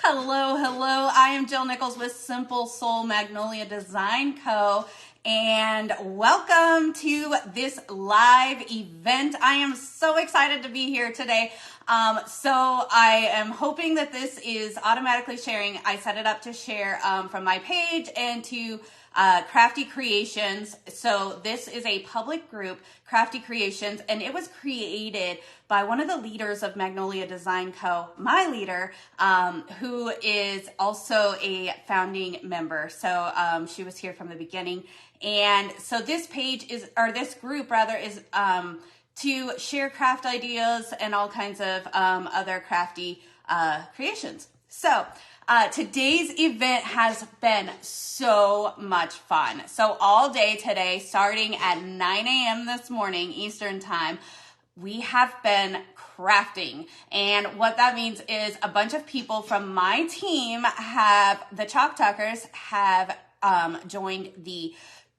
Hello, hello. I am Jill Nichols with Simple Soul Magnolia Design Co. And welcome to this live event. I am so excited to be here today. So I am hoping that this is automatically sharing. I set it up to share from my page and to Crafty Creations. So this is a public group, Crafty Creations, and it was created by one of the leaders of Magnolia Design Co., my leader, who is also a founding member. So she was here from the beginning. And so this page is, or this group rather, is to share craft ideas and all kinds of other crafty creations. So today's event has been so much fun. So all day today, starting at 9 a.m. this morning, Eastern time, we have been crafting. And what that means is a bunch of people from my team the Chalk Talkers have joined the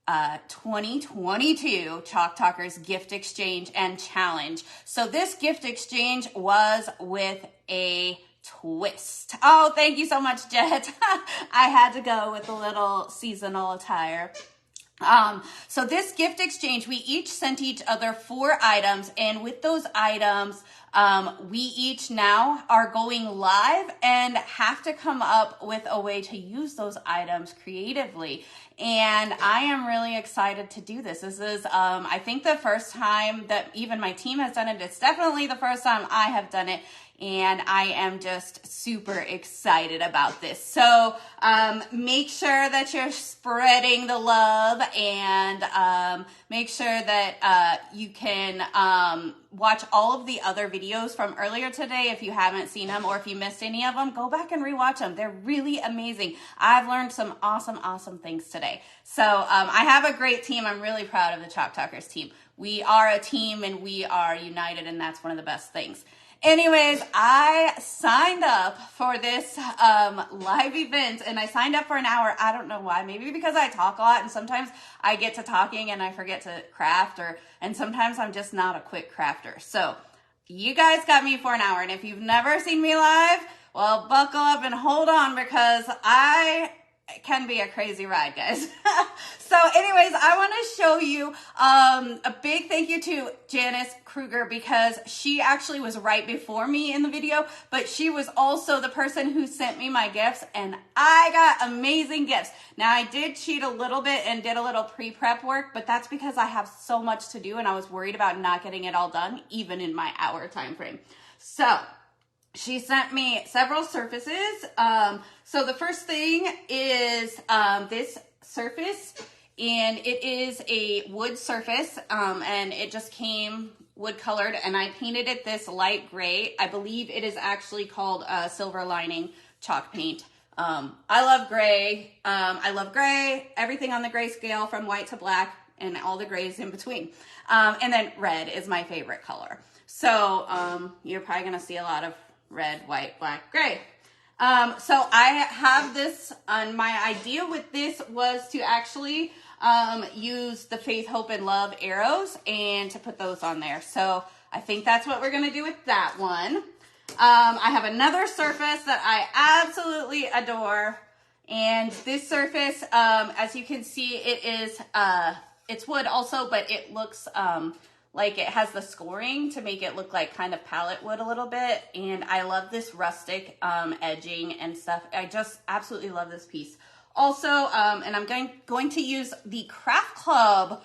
2022 Chalk Talkers Gift Exchange and Challenge. So this gift exchange was with a twist. Oh, thank you so much, Jet. I had to go with a little seasonal attire. So this gift exchange, we each sent each other 4 items, and with those items, we each now are going live and have to come up with a way to use those items creatively. And I am really excited to do this. This is, I think, the first time that even my team has done it. It's definitely the first time I have done it. And I am just super excited about this. So make sure that you're spreading the love, and make sure that you can watch all of the other videos from earlier today if you haven't seen them, or if you missed any of them, go back and rewatch them. They're really amazing. I've learned some awesome things today. So I have a great team. I'm really proud of the Chalk Talkers team. We are a team and we are united, and that's one of the best things. Anyways, I signed up for this live event, and I signed up for an hour. I don't know why. Maybe because I talk a lot, and sometimes I get to talking and I forget to craft, and sometimes I'm just not a quick crafter. So you guys got me for an hour, and if you've never seen me live, well, buckle up and hold on, because it can be a crazy ride, guys. So anyways, I want to show you a big thank you to Janice Kruger, because she actually was right before me in the video, but she was also the person who sent me my gifts, and I got amazing gifts. Now, I did cheat a little bit and did a little pre-prep work, but that's because I have so much to do and I was worried about not getting it all done, even in my hour time frame. So she sent me several surfaces. So the first thing is this surface, and it is a wood surface, and it just came wood colored, and I painted it this light gray. I believe it is actually called Silver Lining chalk paint. I love gray. I love gray, everything on the gray scale from white to black and all the grays in between. And then red is my favorite color. So you're probably gonna see a lot of red, white, black, gray. So I have this, and my idea with this was to actually use the Faith, Hope, and Love arrows and to put those on there. So I think that's what we're going to do with that one. I have another surface that I absolutely adore. And this surface, as you can see, it is, it's wood also, but it looks like it has the scoring to make it look like kind of palette wood a little bit. And I love this rustic edging and stuff. I just absolutely love this piece. Also, and I'm going to use the Craft Club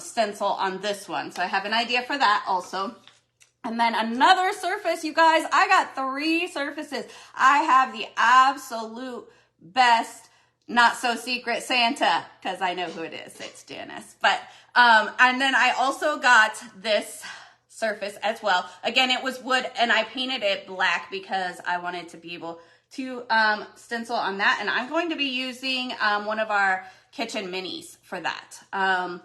stencil on this one. So I have an idea for that also. And then another surface, you guys, I got 3 surfaces. I have the absolute best not so secret Santa, because I know who it is. It's Janice. But and then I also got this surface as well. Again, it was wood, and I painted it black because I wanted to be able to stencil on that. And I'm going to be using one of our kitchen minis for that.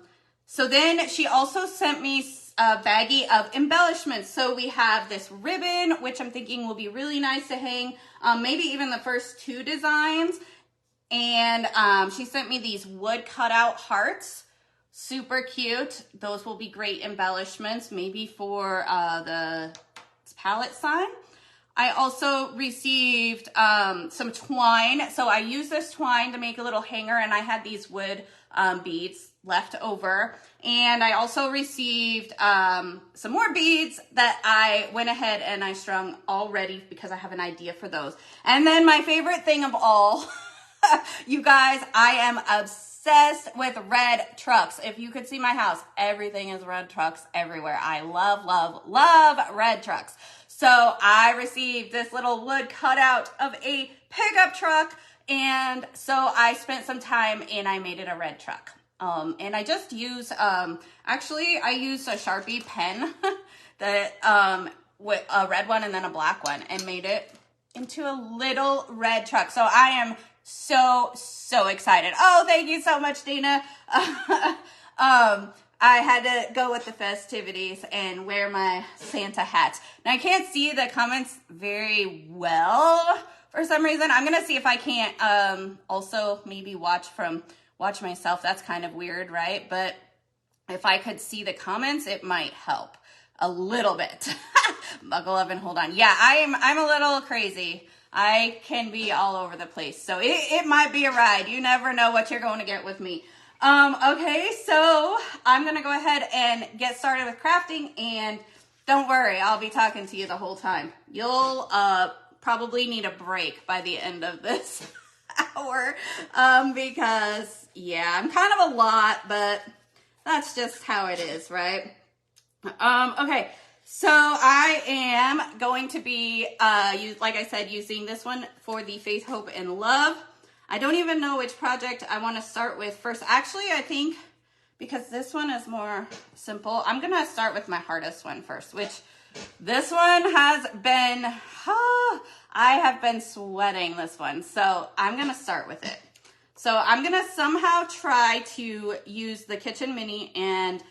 So then she also sent me a baggie of embellishments. So we have this ribbon, which I'm thinking will be really nice to hang, maybe even the first 2 designs. And she sent me these wood cutout hearts. Super cute. Those will be great embellishments, maybe for the palette sign. I also received some twine. So I used this twine to make a little hanger, and I had these wood beads left over. And I also received some more beads that I went ahead and I strung already because I have an idea for those. And then my favorite thing of all, you guys, I am obsessed with red trucks. If you could see my house, everything is red trucks everywhere. I love, love, love red trucks. So I received this little wood cutout of a pickup truck. And so I spent some time and I made it a red truck. And I just use, actually I used a Sharpie pen that, with a red one and then a black one, and made it into a little red truck. So I am so excited. Oh, thank you so much, Dana. I had to go with the festivities and wear my Santa hat. Now I can't see the comments very well for some reason. I'm going to see if I can't, also maybe watch myself. That's kind of weird, right? But if I could see the comments, it might help a little bit. Buckle up and hold on. Yeah, I'm a little crazy. I can be all over the place. So it might be a ride. You never know what you're going to get with me. Okay, so I'm going to go ahead and get started with crafting, and don't worry, I'll be talking to you the whole time. You'll probably need a break by the end of this hour, because yeah, I'm kind of a lot, but that's just how it is, right? Okay, so I am going to be, like I said, using this one for the Faith, Hope, and Love. I don't even know which project I want to start with first. Actually, I think because this one is more simple, I'm going to start with my hardest one first, which this one has been, I have been sweating this one. So I'm going to start with it. So I'm going to somehow try to use the Kitchen Mini and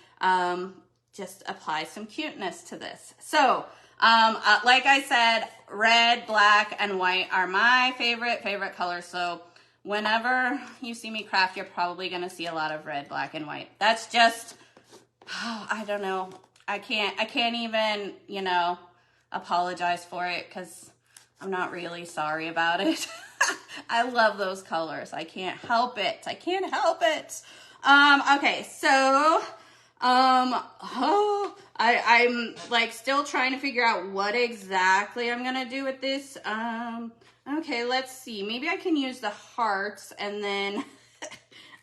just apply some cuteness to this. So like I said, red, black, and white are my favorite colors. So whenever you see me craft, you're probably going to see a lot of red, black, and white. That's just, I don't know. I can't even, apologize for it because I'm not really sorry about it. I love those colors. I can't help it. Okay, so, I'm like still trying to figure out what exactly I'm going to do with this. Okay, let's see. Maybe I can use the hearts and then,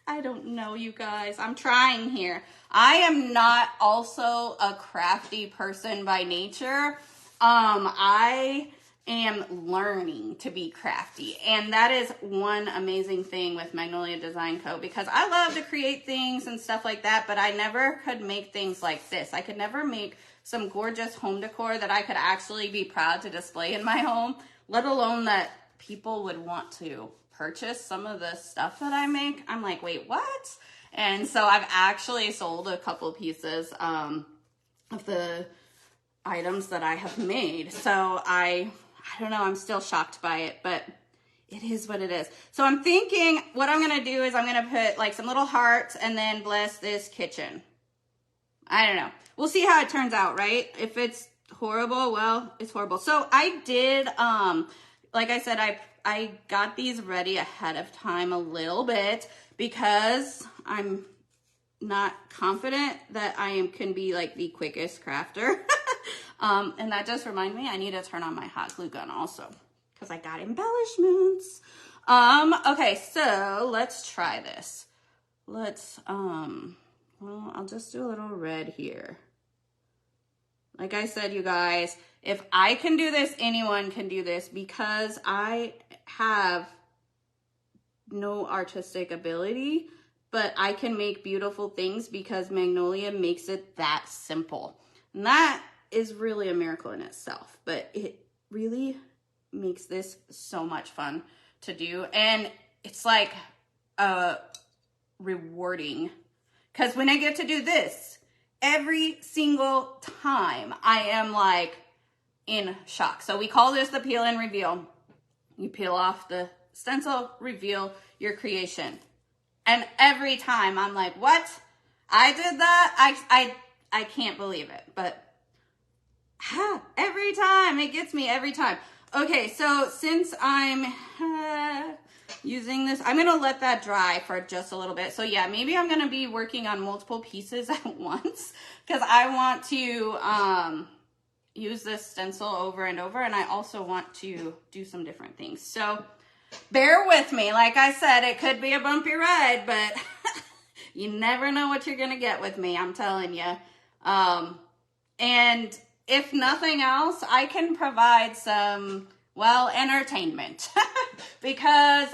I don't know, you guys. I'm trying here. I am not also a crafty person by nature. I am learning to be crafty. And that is one amazing thing with Magnolia Design Co. because I love to create things and stuff like that, but I never could make things like this. I could never make some gorgeous home decor that I could actually be proud to display in my home, let alone that people would want to purchase some of the stuff that I make. I'm like, wait, what? And so I've actually sold a couple pieces of the items that I have made. So I don't know, I'm still shocked by it, but it is what it is. So I'm thinking what I'm going to do is I'm going to put like some little hearts and then bless this kitchen. I don't know. We'll see how it turns out, right? If it's horrible, well, it's horrible. So I did, like I said, I got these ready ahead of time a little bit because I'm not confident that I can be like the quickest crafter. And that just reminded me I need to turn on my hot glue gun also because I got embellishments. Okay, so let's try this. Let's, well, I'll just do a little red here. Like I said, you guys, if I can do this, anyone can do this because I have no artistic ability, but I can make beautiful things because Magnolia makes it that simple. And that is really a miracle in itself, but it really makes this so much fun to do. And it's like rewarding because when I get to do this, every single time I am like in shock. So we call this the peel and reveal. You peel off the stencil, reveal your creation. And every time I'm like, what? I did that? I can't believe it. But every time, it gets me every time. Okay, so since I'm using this, I'm gonna let that dry for just a little bit. So yeah, maybe I'm gonna be working on multiple pieces at once because I want to use this stencil over and over, and I also want to do some different things. So bear with me. Like I said, it could be a bumpy ride, but you never know what you're gonna get with me, I'm telling you. And if nothing else, I can provide some, well, entertainment because,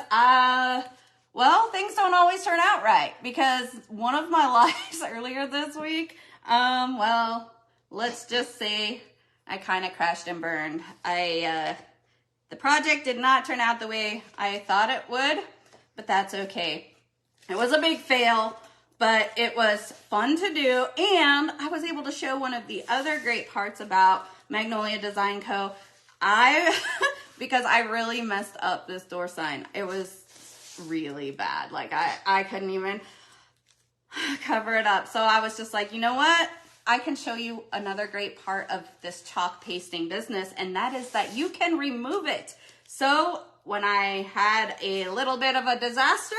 well, things don't always turn out right because one of my lives earlier this week, well, let's just say I kind of crashed and burned. The project did not turn out the way I thought it would, but that's okay. It was a big fail, but it was fun to do, and I was able to show one of the other great parts about Magnolia Design Co. Because I really messed up this door sign. It was really bad. Like, I couldn't even cover it up. So I was just like, you know what? I can show you another great part of this chalk pasting business, and that is that you can remove it. So when I had a little bit of a disaster,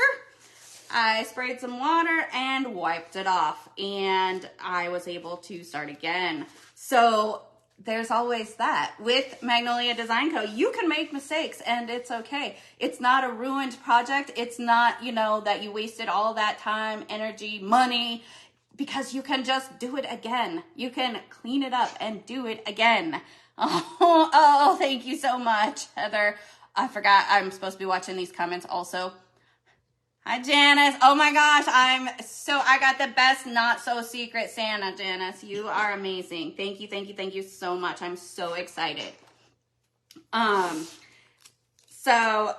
I sprayed some water and wiped it off, and I was able to start again. So there's always that. With Magnolia Design Co., you can make mistakes, and it's okay. It's not a ruined project. It's not, you know, that you wasted all that time, energy, money, because you can just do it again. You can clean it up and do it again. Oh, thank you so much, Heather. I forgot I'm supposed to be watching these comments also. Hi, Janice. Oh my gosh, I got the best not so secret Santa, Janice. You are amazing. Thank you so much. I'm so excited. So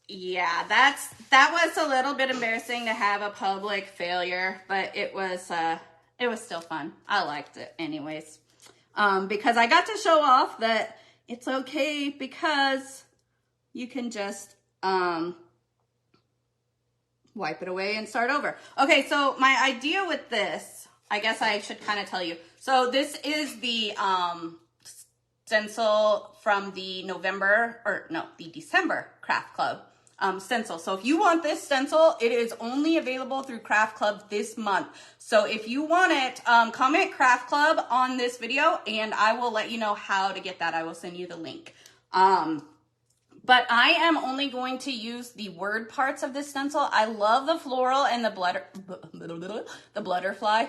yeah, that was a little bit embarrassing to have a public failure, but it was still fun. I liked it anyways. Because I got to show off that it's okay because you can just wipe it away and start over. Okay, so my idea with this, I guess I should kind of tell you. So this is the stencil from the December Craft Club stencil. So if you want this stencil, it is only available through Craft Club this month. So if you want it, comment Craft Club on this video and I will let you know how to get that. I will send you the link. But I am only going to use the word parts of this stencil. I love the floral and the butterfly,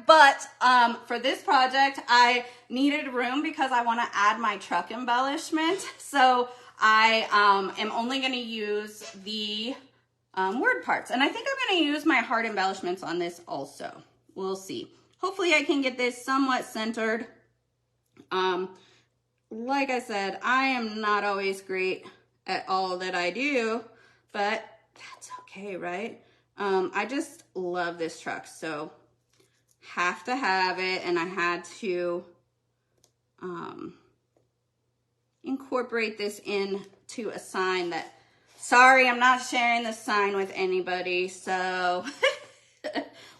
but for this project, I needed room because I want to add my truck embellishment. So I am only going to use the word parts. And I think I'm going to use my heart embellishments on this also. We'll see. Hopefully I can get this somewhat centered. Like I said, I am not always great at all that I do, but that's okay, right? I just love this truck, so have to have it, and I had to incorporate this into a sign that, sorry, I'm not sharing the sign with anybody, so,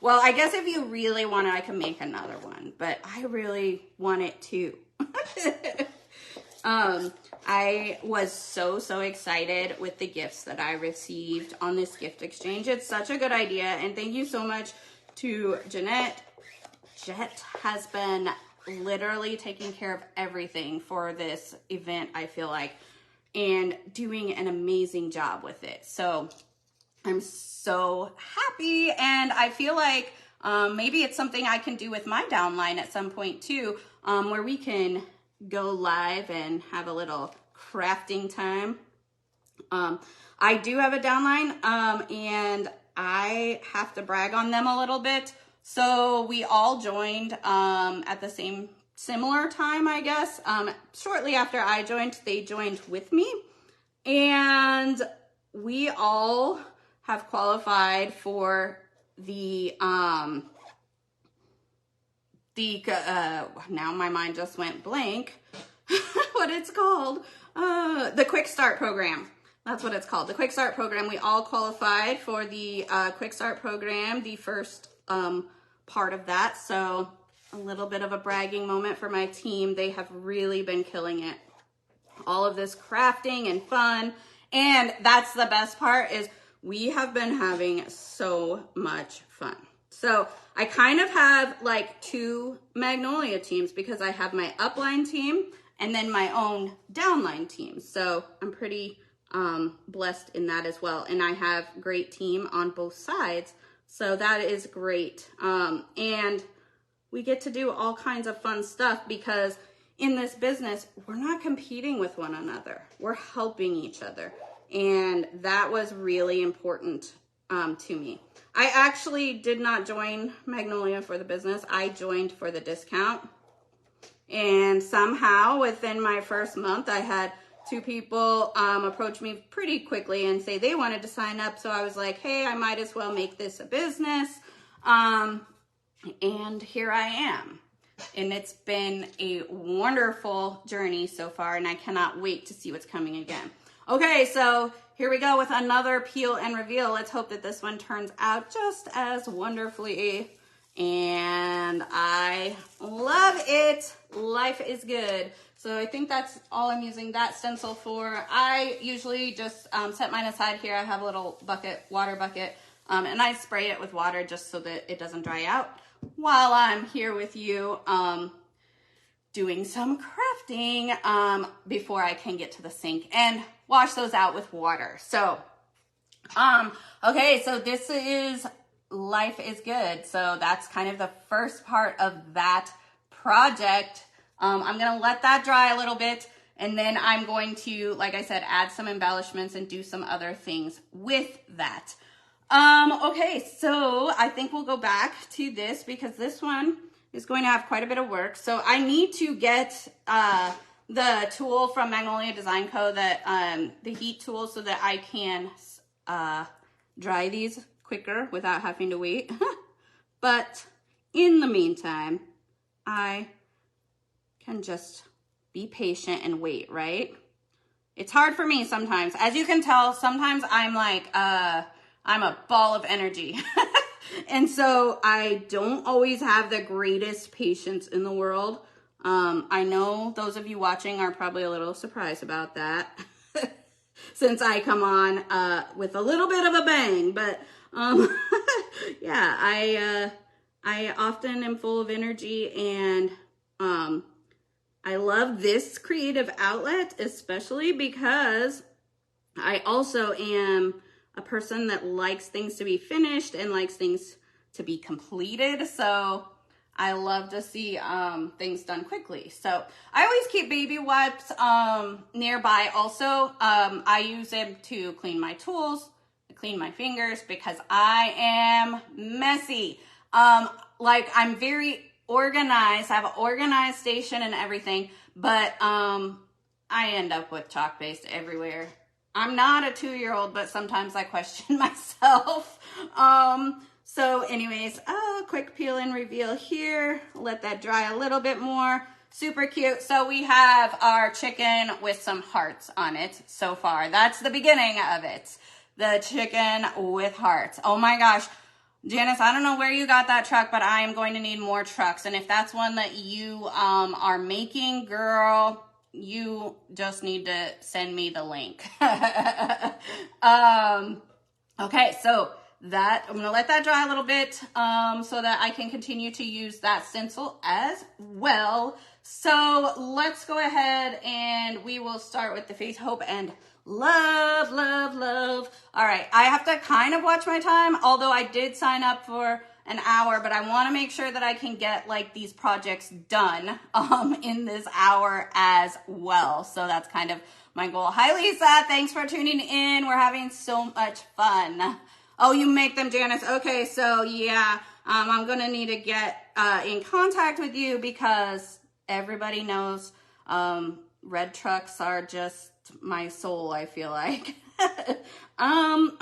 well, I guess if you really want it, I can make another one, but I really want it too. I was so excited with the gifts that I received on this gift exchange. It's such a good idea, and thank you so much to Jeanette. Jet has been literally taking care of everything for this event, I feel like, and doing an amazing job with it. So I'm so happy, and I feel like maybe it's something I can do with my downline at some point too, where we can go live and have a little crafting time. I do have a downline, and I have to brag on them a little bit. So we all joined at the similar time, I guess. Shortly after I joined, they joined with me, and we all have qualified for the now my mind just went blank, what it's called, the Quick Start program. That's what it's called, the Quick Start program. We all qualified for the Quick Start program, the first part of that. So a little bit of a bragging moment for my team. They have really been killing it. All of this crafting and fun. And that's the best part, is we have been having so much fun. So I kind of have like two Magnolia teams, because I have my upline team and then my own downline team. So I'm pretty blessed in that as well. And I have great team on both sides. So that is great. And we get to do all kinds of fun stuff, because in this business, we're not competing with one another. We're helping each other. And that was really important to me. I actually did not join Magnolia for the business. I joined for the discount. And somehow within my first month, I had two people approach me pretty quickly and say they wanted to sign up. So I was like, hey, I might as well make this a business. And here I am. And it's been a wonderful journey so far, and I cannot wait to see what's coming again. Okay, so here we go with another peel and reveal. Let's hope that this one turns out just as wonderfully. And I love it. Life is good. So I think that's all I'm using that stencil for. I usually just set mine aside here. I have a little bucket, water bucket, and I spray it with water just so that it doesn't dry out while I'm here with you doing some crafting before I can get to the sink and wash those out with water. So, okay, so this is Life is Good. So that's kind of the first part of that project. I'm going to let that dry a little bit, and then I'm going to, like I said, add some embellishments and do some other things with that. Okay, so I think we'll go back to this, because this one is going to have quite a bit of work. So I need to get the tool from Magnolia Design Co., that the heat tool, so that I can dry these quicker without having to wait. But in the meantime, I can just be patient and wait, right? It's hard for me sometimes. As you can tell, sometimes I'm like, I'm a ball of energy. And so I don't always have the greatest patience in the world. I know those of you watching are probably a little surprised about that since I come on with a little bit of a bang. But yeah, I often am full of energy, and I love this creative outlet, especially because I also am a person that likes things to be finished and likes things to be completed. So I love to see things done quickly. So I always keep baby wipes nearby also. I use them to clean my tools, clean my fingers, because I am messy. Like, I'm very organized. I have an organized station and everything, but I end up with chalk paste everywhere. I'm not a 2-year-old, but sometimes I question myself. So anyways, quick peel and reveal here. Let that dry a little bit more. Super cute. So we have our chicken with some hearts on it so far. That's the beginning of it. The chicken with hearts. Oh my gosh. Janice, I don't know where you got that truck, but I am going to need more trucks. And if that's one that you are making, girl, you just need to send me the link. Okay, so that I'm gonna let that dry a little bit so that I can continue to use that stencil as well. So let's go ahead and we will start with the face, hope, and love, love, love. All right, I have to kind of watch my time, although I did sign up for an hour, but I want to make sure that I can get like these projects done in this hour as well. So that's kind of my goal. Hi, Lisa. Thanks for tuning in. We're having so much fun. Oh, you make them, Janice. Okay, so yeah, I'm going to need to get in contact with you, because everybody knows red trucks are just my soul, I feel like.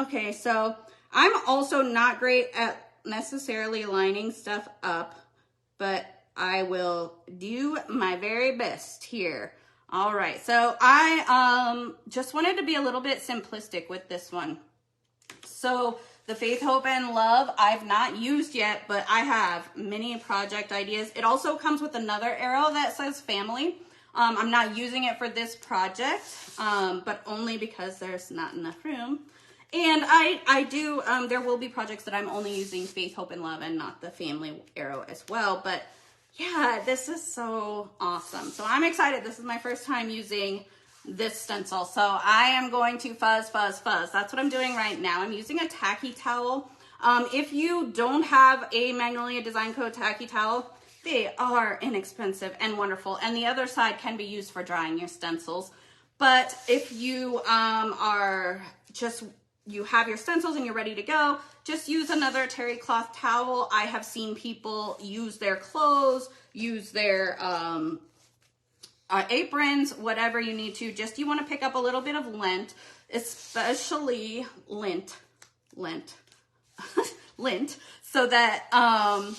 Okay, so I'm also not great at necessarily lining stuff up, but I will do my very best here. All right, so I just wanted to be a little bit simplistic with this one. So the Faith, Hope, and Love I've not used yet, but I have many project ideas. It also comes with another arrow that says family. I'm not using it for this project, but only because there's not enough room. And I do, there will be projects that I'm only using Faith, Hope, and Love and not the family arrow as well. But yeah, this is so awesome. So I'm excited. This is my first time using this stencil. So I am going to fuzz, fuzz, fuzz. That's what I'm doing right now. I'm using a tacky towel. If you don't have a Magnolia Design Co. tacky towel, they are inexpensive and wonderful. And the other side can be used for drying your stencils. But if you you have your stencils and you're ready to go, just use another terry cloth towel. I have seen people use their clothes, use their aprons, whatever you need to. Just you want to pick up a little bit of lint, especially lint, so that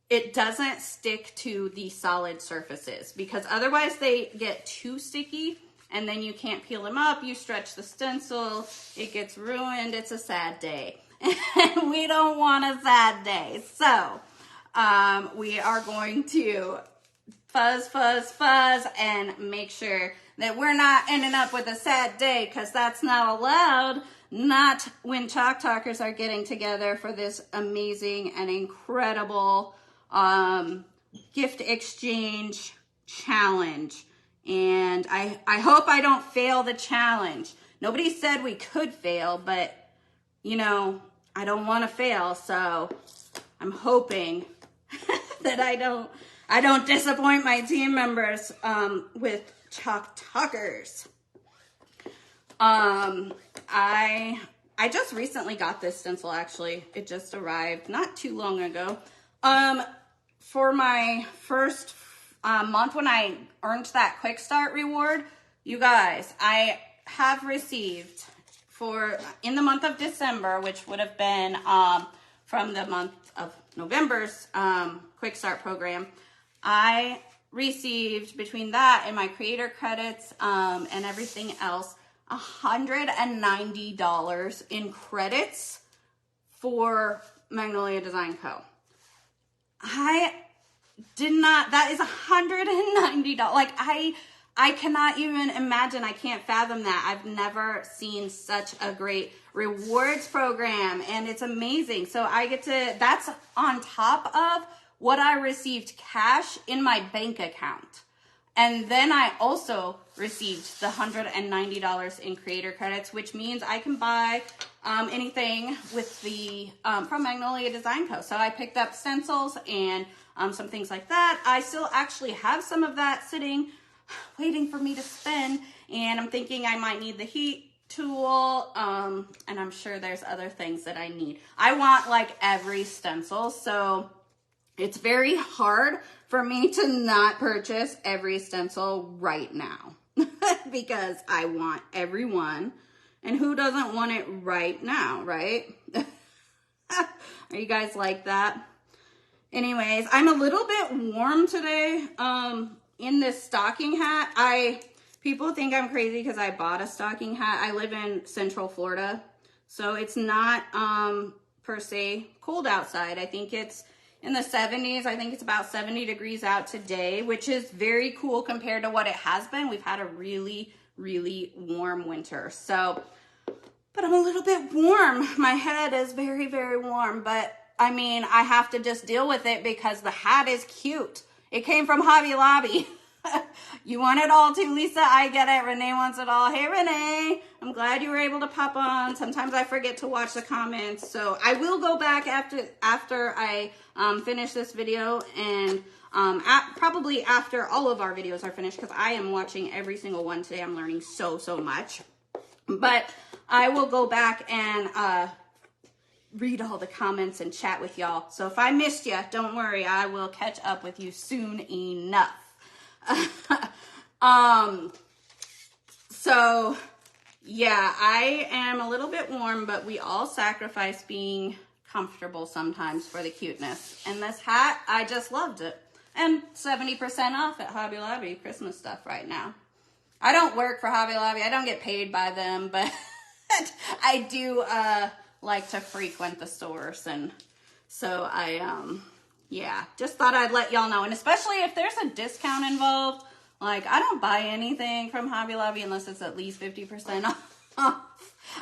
it doesn't stick to the solid surfaces, because otherwise they get too sticky and then you can't peel them up. You stretch the stencil, it gets ruined. It's a sad day. And we don't want a sad day. So we are going to fuzz, fuzz, fuzz, and make sure that we're not ending up with a sad day, because that's not allowed. Not when Chalk Talkers are getting together for this amazing and incredible gift exchange challenge. And I hope I don't fail the challenge. Nobody said we could fail, but you know, I don't want to fail, so I'm hoping that I don't disappoint my team members with Chalk Talkers. I just recently got this stencil, actually. It just arrived not too long ago. For my first month when I earned that Quick Start reward, you guys, I have received in the month of December, which would have been from the month of November's Quick Start program, I received, between that and my creator credits and everything else, $190 in credits for Magnolia Design Co. That is $190. Like, I cannot even imagine. I can't fathom that. I've never seen such a great rewards program, and it's amazing. So that's on top of what I received cash in my bank account. And then I also received the $190 in creator credits, which means I can buy anything with the from Magnolia Design Co. So I picked up stencils and some things like that. I still actually have some of that sitting, waiting for me to spend. And I'm thinking I might need the heat tool. And I'm sure there's other things that I need. I want like every stencil. So it's very hard for me to not purchase every stencil right now because I want every one. And who doesn't want it right now, right? Are you guys like that? Anyways, I'm a little bit warm today in this stocking hat. People think I'm crazy because I bought a stocking hat. I live in Central Florida, so it's not per se cold outside. I think it's in the 70s. I think it's about 70 degrees out today, which is very cool compared to what it has been. We've had a really, really warm winter. So, but I'm a little bit warm. My head is very, very warm, but I mean, I have to just deal with it because the hat is cute. It came from Hobby Lobby. You want it all too, Lisa? I get it. Renee wants it all. Hey, Renee. I'm glad you were able to pop on. Sometimes I forget to watch the comments. So I will go back after I finish this video and probably after all of our videos are finished, because I am watching every single one today. I'm learning so much. But I will go back and read all the comments and chat with y'all. So if I missed you, don't worry. I will catch up with you soon enough. So yeah, I am a little bit warm, but we all sacrifice being comfortable sometimes for the cuteness. And this hat, I just loved it. And 70% off at Hobby Lobby Christmas stuff right now. I don't work for Hobby Lobby. I don't get paid by them, but I do like to frequent the stores, and so yeah, just thought I'd let y'all know. And especially if there's a discount involved, like I don't buy anything from Hobby Lobby unless it's at least 50% off.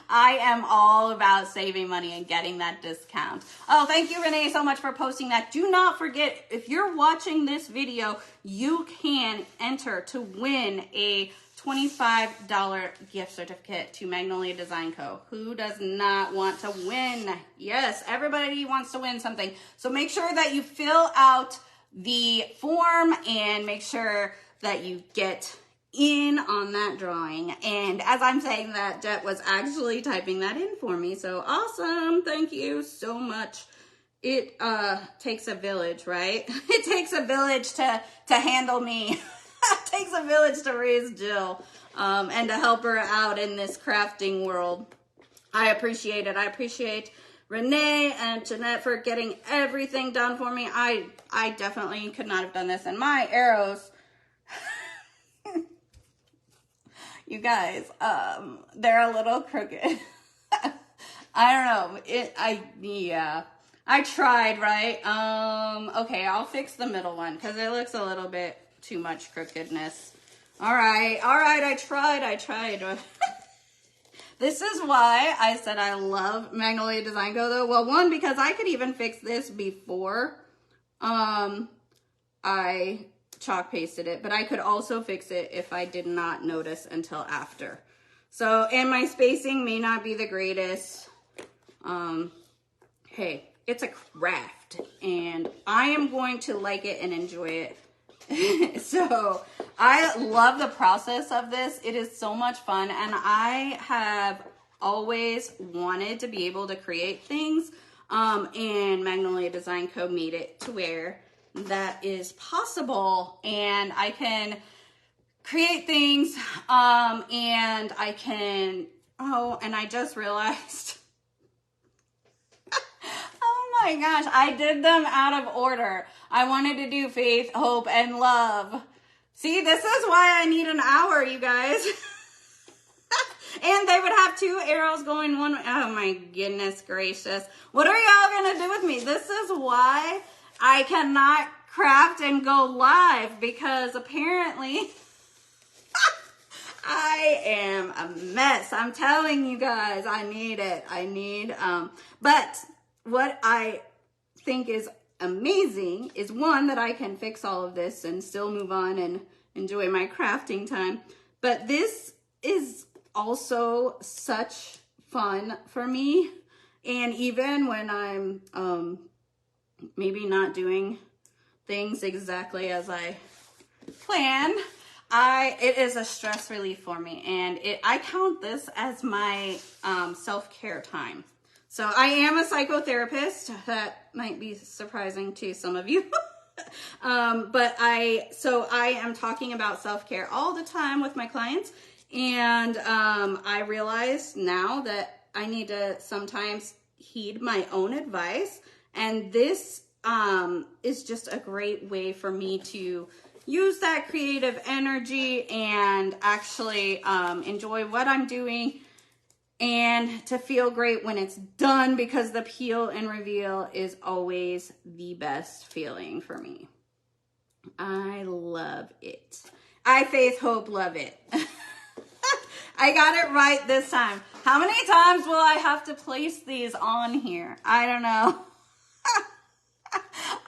I am all about saving money and getting that discount. Oh, thank you, Renee, so much for posting that. Do not forget, if you're watching this video, you can enter to win a $25 gift certificate to Magnolia Design Co. Who does not want to win? Yes, everybody wants to win something. So make sure that you fill out the form and make sure that you get in on that drawing. And as I'm saying that, Jet was actually typing that in for me. So awesome. Thank you so much. It takes a village, right? It takes a village to handle me. It takes a village to raise Jill and to help her out in this crafting world. I appreciate it. I appreciate Renee and Jeanette for getting everything done for me. I definitely could not have done this. And my arrows, you guys, they're a little crooked. I don't know. Yeah. I tried, right? Okay, I'll fix the middle one because it looks a little bit too much crookedness. All right, I tried. This is why I said I love Magnolia Design Co. though. Well, one, because I could even fix this before I chalk pasted it, but I could also fix it if I did not notice until after. So, and my spacing may not be the greatest. Hey, it's a craft and I am going to like it and enjoy it. So I love the process of this. It is so much fun, and I have always wanted to be able to create things, and Magnolia Design Co. made it to where that is possible, and I can create things, and I can, oh, and I just realized, oh my gosh, I did them out of order. I wanted to do faith, hope, and love. See, this is why I need an hour, you guys. And they would have two arrows going one way. Oh my goodness gracious. What are y'all gonna do with me? This is why I cannot craft and go live, because apparently I am a mess. I'm telling you guys, I need it. But what I think is amazing is, one, that I can fix all of this and still move on and enjoy my crafting time. But this is also such fun for me. And even when I'm maybe not doing things exactly as I plan, it is a stress relief for me. And I count this as my self-care time. So I am a psychotherapist. That might be surprising to some of you. But I am talking about self-care all the time with my clients. And I realize now that I need to sometimes heed my own advice. And this is just a great way for me to use that creative energy and actually enjoy what I'm doing, and to feel great when it's done, because the peel and reveal is always the best feeling for me. I love it. I faith, hope, love it. I got it right this time. How many times will I have to place these on here? I don't know.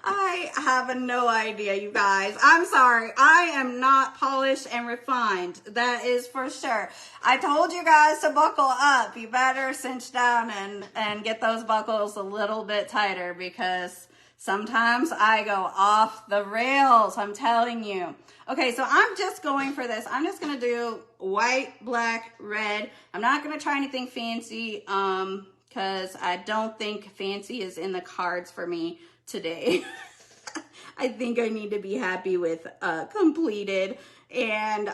I have no idea, you guys. I'm sorry. I am not polished and refined. That is for sure. I told you guys to buckle up. You better cinch down and get those buckles a little bit tighter, because sometimes I go off the rails. I'm telling you. Okay, so I'm just going for this. I'm just going to do white, black, red. I'm not going to try anything fancy because I don't think fancy is in the cards for me today. I think I need to be happy with completed and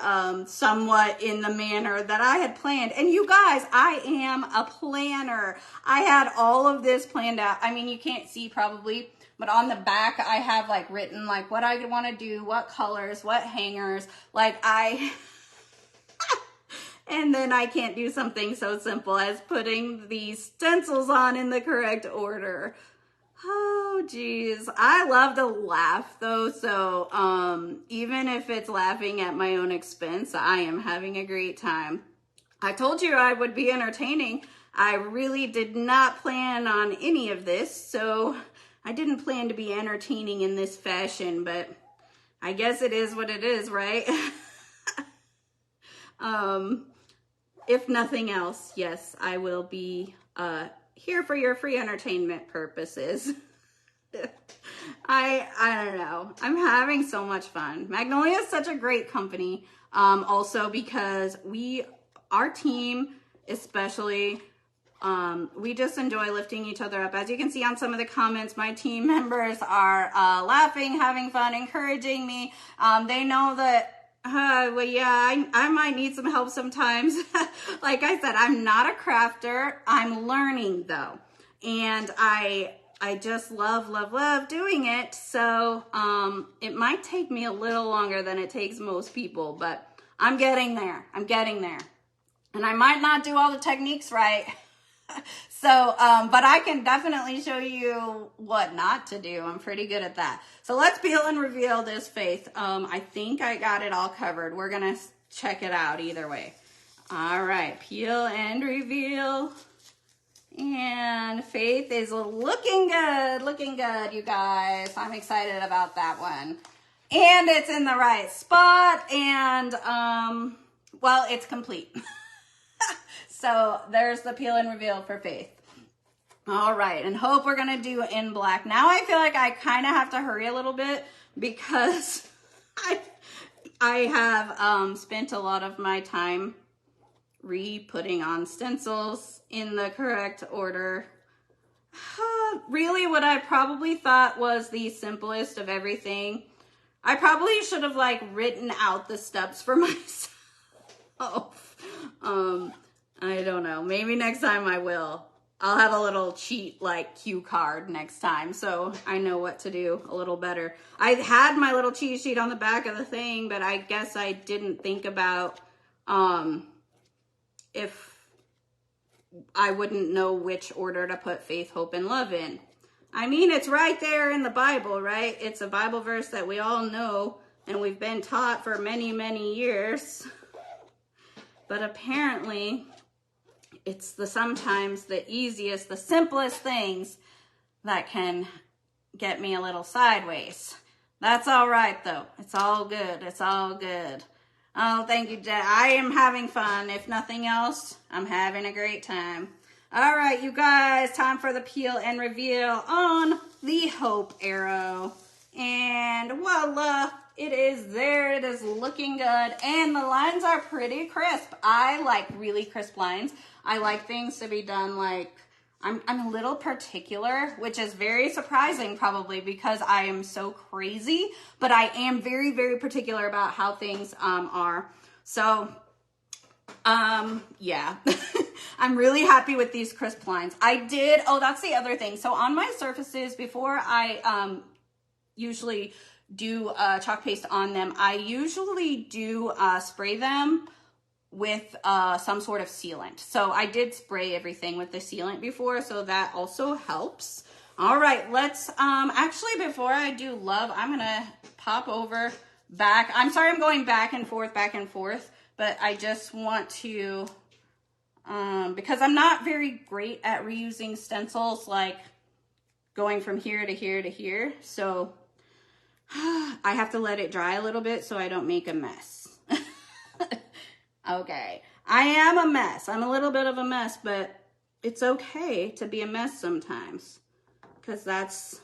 somewhat in the manner that I had planned. And you guys, I am a planner. I had all of this planned out. I mean, you can't see probably, but on the back I have like written like what I want to do, what colors, what hangers, like and And then I can't do something so simple as putting these stencils on in the correct order. Oh, geez. I love to laugh though. So, even if it's laughing at my own expense, I am having a great time. I told you I would be entertaining. I really did not plan on any of this. So I didn't plan to be entertaining in this fashion, but I guess it is what it is, right? If nothing else, yes, I will be, here for your free entertainment purposes. I don't know. I'm having so much fun. Magnolia is such a great company. Also because our team especially, we just enjoy lifting each other up. As you can see on some of the comments, my team members are laughing, having fun, encouraging me. They know that well, yeah, I might need some help sometimes. Like I said, I'm not a crafter. I'm learning though. And I just love doing it. So, it might take me a little longer than it takes most people, but I'm getting there. I'm getting there. And I might not do all the techniques right. So, but I can definitely show you what not to do. I'm pretty good at that. So let's peel and reveal this Faith. I think I got it all covered. We're going to check it out either way. All right, peel and reveal. And Faith is looking good, you guys. I'm excited about that one. And it's in the right spot, and, well, it's complete. So there's the peel and reveal for Faith. All right, and Hope we're gonna do in black. Now I feel like I kind of have to hurry a little bit because I have spent a lot of my time re-putting on stencils in the correct order. Really, what I probably thought was the simplest of everything. I probably should have like written out the steps for myself. I don't know. Maybe next time I will. I'll have a little cheat like cue card next time so I know what to do a little better. I had my little cheat sheet on the back of the thing, but I guess I didn't think about if I wouldn't know which order to put faith, hope, and love in. I mean, it's right there in the Bible, right? It's a Bible verse that we all know and we've been taught for many, many years. But apparently, it's sometimes the easiest, the simplest things that can get me a little sideways. That's all right, though. It's all good. It's all good. Oh, thank you, Jet. I am having fun. If nothing else, I'm having a great time. All right, you guys, time for the peel and reveal on the Hope Arrow. And voila, it is there. It is looking good. And the lines are pretty crisp. I like really crisp lines. I like things to be done like, I'm a little particular, which is very surprising probably because I am so crazy, but I am very, very particular about how things are. So, yeah, I'm really happy with these crisp lines. Oh, that's the other thing. So on my surfaces, before I usually do chalk paste on them, I usually do spray them with some sort of sealant. So I did spray everything with the sealant before, so that also helps. All right, let's, actually before I do love, I'm gonna pop over back. I'm sorry I'm going back and forth, but I just want to, because I'm not very great at reusing stencils, like going from here to here to here. So I have to let it dry a little bit so I don't make a mess. Okay, I am a mess. I'm a little bit of a mess, but it's okay to be a mess sometimes because that's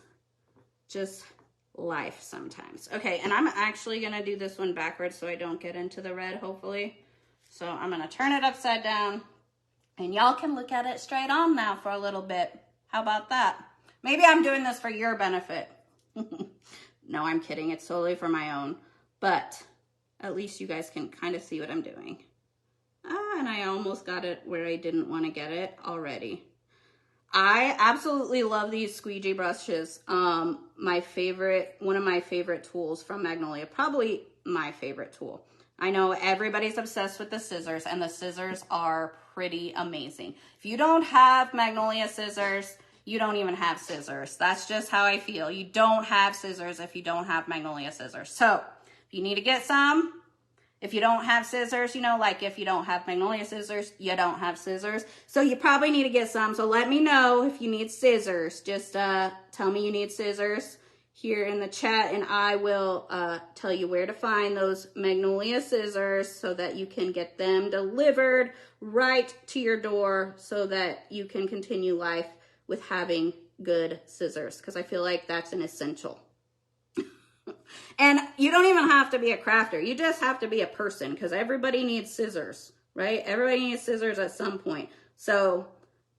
just life sometimes. Okay, and I'm actually gonna do this one backwards so I don't get into the red, hopefully. So I'm gonna turn it upside down and y'all can look at it straight on now for a little bit. How about that? Maybe I'm doing this for your benefit. No, I'm kidding. It's solely for my own, but at least you guys can kind of see what I'm doing. And I almost got it where I didn't want to get it already. I absolutely love these squeegee brushes. One of my favorite tools from Magnolia, probably my favorite tool. I know everybody's obsessed with the scissors, and the scissors are pretty amazing. If you don't have Magnolia scissors, you don't even have scissors. That's just how I feel. You don't have scissors if you don't have Magnolia scissors. So if you need to get some, if you don't have scissors, you know, like if you don't have Magnolia scissors, you don't have scissors. So you probably need to get some. So let me know if you need scissors. Just tell me you need scissors here in the chat, and I will tell you where to find those Magnolia scissors so that you can get them delivered right to your door so that you can continue life with having good scissors, because I feel like that's an essential. And you don't even have to be a crafter. You just have to be a person, because everybody needs scissors, right? Everybody needs scissors at some point. So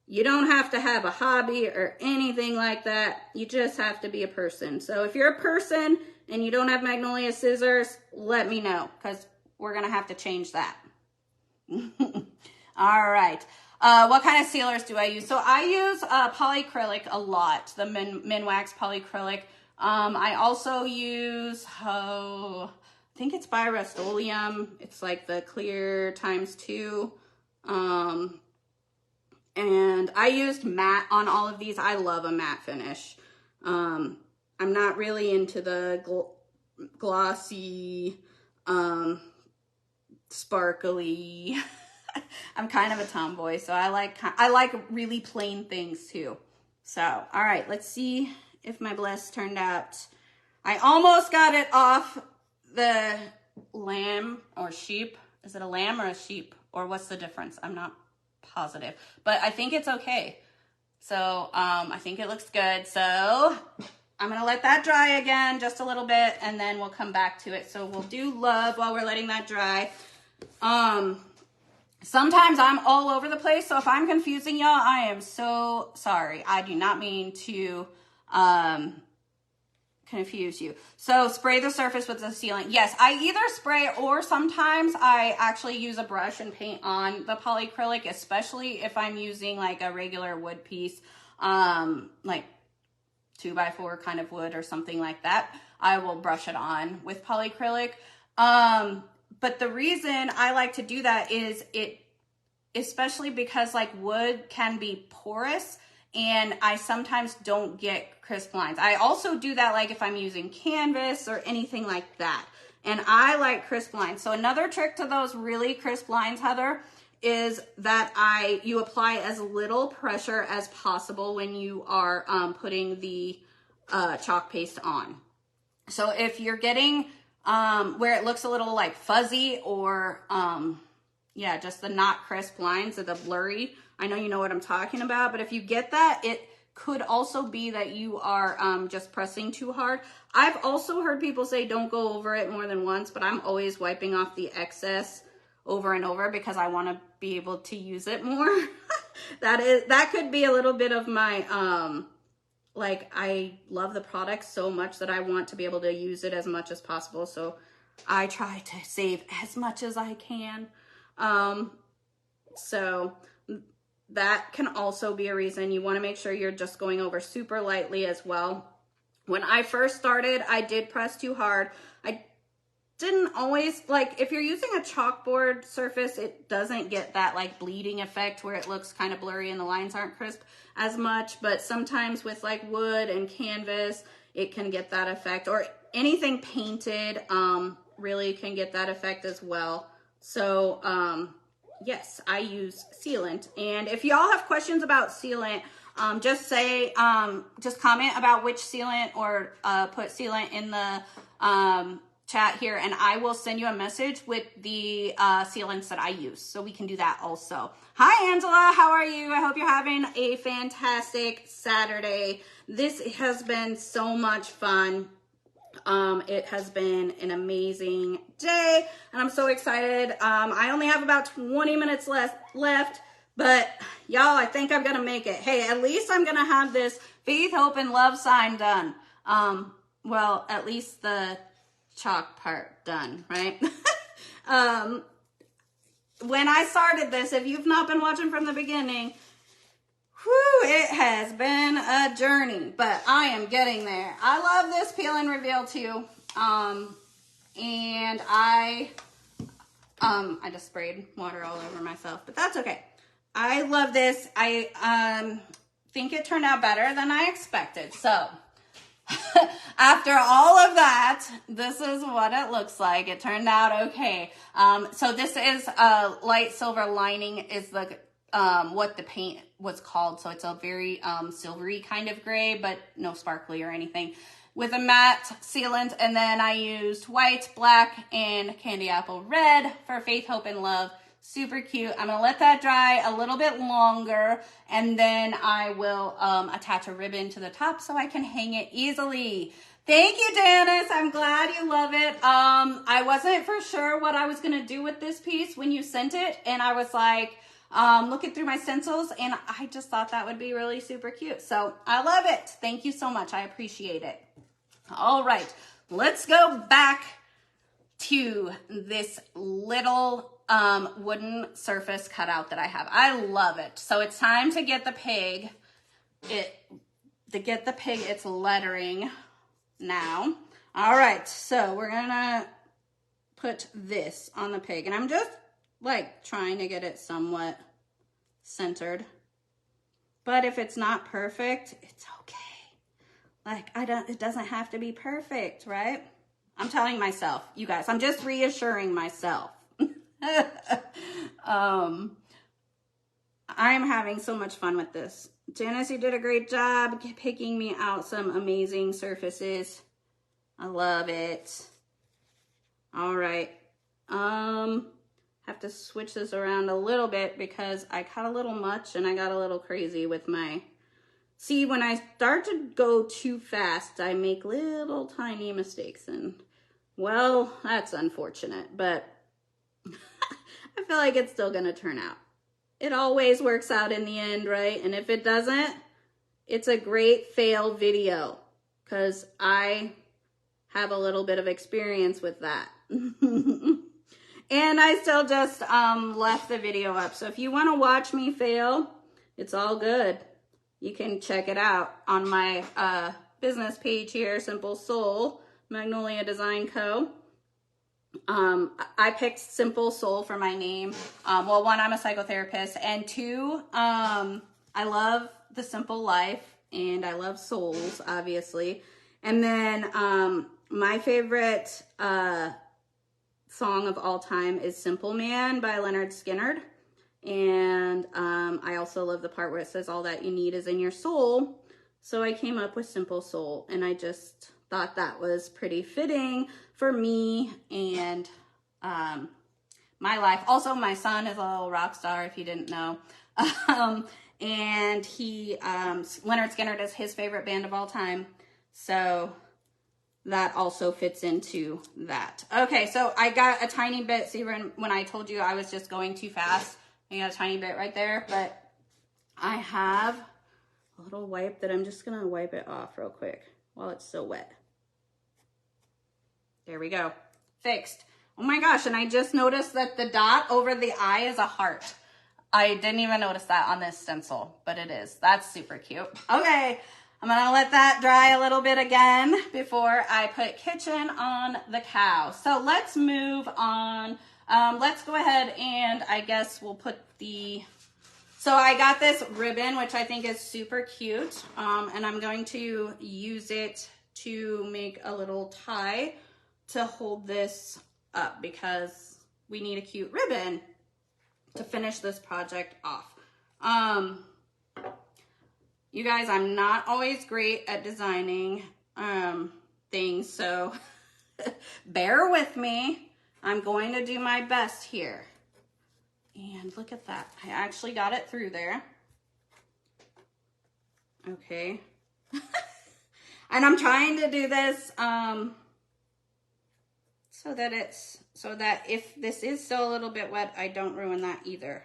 you don't have to have a hobby or anything like that. You just have to be a person. So if you're a person and you don't have Magnolia scissors, let me know, because we're going to have to change that. All right. What kind of sealers do I use? So I use polyacrylic a lot, the Minwax polyacrylic. I also use, I think it's by Rust-Oleum. It's like the clear ×2. And I used matte on all of these. I love a matte finish. I'm not really into the glossy, sparkly. I'm kind of a tomboy, so I like really plain things too. So, all right, let's see if my bliss turned out. I almost got it off the lamb or sheep. Is it a lamb or a sheep? Or what's the difference? I'm not positive, but I think it's okay. So I think it looks good. So I'm gonna let that dry again just a little bit, and then we'll come back to it. So we'll do love while we're letting that dry. Sometimes I'm all over the place, so if I'm confusing y'all, I am so sorry. I do not mean to confuse you. So spray the surface with the sealant. Yes, I either spray or sometimes I actually use a brush and paint on the polyacrylic, especially if I'm using like a regular wood piece, like 2x4 kind of wood or something like that. I will brush it on with polyacrylic. But the reason I like to do that is especially because like wood can be porous, and I sometimes don't get crisp lines. I also do that like if I'm using canvas or anything like that. And I like crisp lines. So another trick to those really crisp lines, Heather, is that you apply as little pressure as possible when you are putting the chalk paste on. So if you're getting where it looks a little like fuzzy or yeah, just the not crisp lines or the blurry, I know you know what I'm talking about, but if you get that, it could also be that you are just pressing too hard. I've also heard people say don't go over it more than once, but I'm always wiping off the excess over and over because I want to be able to use it more. That could be a little bit of my, like I love the product so much that I want to be able to use it as much as possible. So I try to save as much as I can. So that can also be a reason. You want to make sure you're just going over super lightly as well. When I first started, I did press too hard. I didn't always, like if you're using a chalkboard surface, it doesn't get that like bleeding effect where it looks kind of blurry and the lines aren't crisp as much. But sometimes with like wood and canvas, it can get that effect, or anything painted really can get that effect as well. So, yes, I use sealant. And if y'all have questions about sealant, just say, just comment about which sealant or put sealant in the chat here, and I will send you a message with the sealants that I use. So we can do that also. Hi, Angela. How are you? I hope you're having a fantastic Saturday. This has been so much fun. It has been an amazing day, and I'm so excited. I only have about 20 minutes left, but y'all, I think I'm gonna make it. Hey, at least I'm gonna have this faith, hope, and love sign done. Well, at least the chalk part done, right? When I started this, if you've not been watching from the beginning, whew, it has been a journey, but I am getting there. I love this peel and reveal too. And I I just sprayed water all over myself, but that's okay. I love this. I think it turned out better than I expected. So after all of that, this is what it looks like. It turned out okay. So this is a light silver lining is the what the paint was called. So it's a very silvery kind of gray, but no sparkly or anything, with a matte sealant. And then I used white, black, and candy apple red for Faith, Hope, and Love. Super cute. I'm going to let that dry a little bit longer, and then I will attach a ribbon to the top so I can hang it easily. Thank you, Janice. I'm glad you love it. I wasn't for sure what I was going to do with this piece when you sent it, and I was like, looking through my stencils, and I just thought that would be really super cute. So I love it. Thank you so much. I appreciate it. All right, let's go back to this little wooden surface cutout that I have. I love it. So it's time to get the pig. Its lettering now. All right, so we're gonna put this on the pig, and I'm just like trying to get it somewhat centered. But if it's not perfect, it's okay. Like it doesn't have to be perfect, right? I'm telling myself, you guys, I'm just reassuring myself. I'm having so much fun with this. Janice, you did a great job picking me out some amazing surfaces. I love it. All right. Have to switch this around a little bit because I cut a little much and I got a little crazy with my... See, when I start to go too fast, I make little tiny mistakes, and well, that's unfortunate, but I feel like it's still gonna turn out. It always works out in the end, right? And if it doesn't, it's a great fail video because I have a little bit of experience with that. And I still just left the video up. So if you want to watch me fail, it's all good. You can check it out on my business page here, Simple Soul, Magnolia Design Co. I picked Simple Soul for my name. Well, one, I'm a psychotherapist, and two, I love the simple life, and I love souls, obviously. And then my favorite song of all time is Simple Man by Leonard Skinner. And I also love the part where it says all that you need is in your soul. So I came up with Simple Soul, and I just thought that was pretty fitting for me and my life. Also, my son is a little rock star, if you didn't know. And he, Leonard Skinner is his favorite band of all time. So that also fits into that. Okay, so I got a tiny bit. See, when I told you I was just going too fast, I got a tiny bit right there, but I have a little wipe that I'm just gonna wipe it off real quick while it's still wet. There we go, fixed. Oh my gosh, and I just noticed that the dot over the eye is a heart. I didn't even notice that on this stencil, but it is. That's super cute. Okay, I'm gonna let that dry a little bit again before I put kitchen on the cow. So let's move on. Let's go ahead and I guess we'll put the, so I got this ribbon, which I think is super cute. And I'm going to use it to make a little tie to hold this up because we need a cute ribbon to finish this project off. You guys, I'm not always great at designing things, so bear with me. I'm going to do my best here. And look at that. I actually got it through there. Okay. And I'm trying to do this so that if this is still a little bit wet, I don't ruin that either.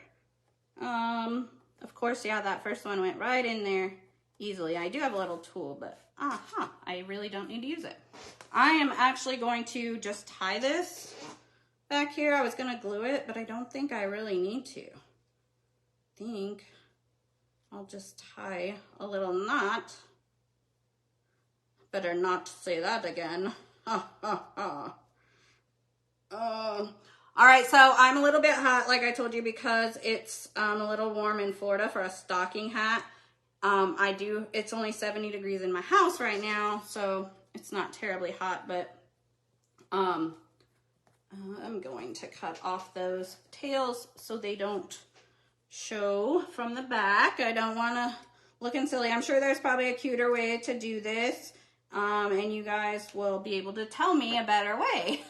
Of course, yeah, that first one went right in there easily. I do have a little tool, but I really don't need to use it. I am actually going to just tie this back here. I was gonna glue it, but I don't think I really need to. I think I'll just tie a little knot. Better not say that again. All right, so I'm a little bit hot, like I told you, because it's a little warm in Florida for a stocking hat. It's only 70 degrees in my house right now, so it's not terribly hot, but I'm going to cut off those tails so they don't show from the back. I don't want to looking silly. I'm sure there's probably a cuter way to do this, and you guys will be able to tell me a better way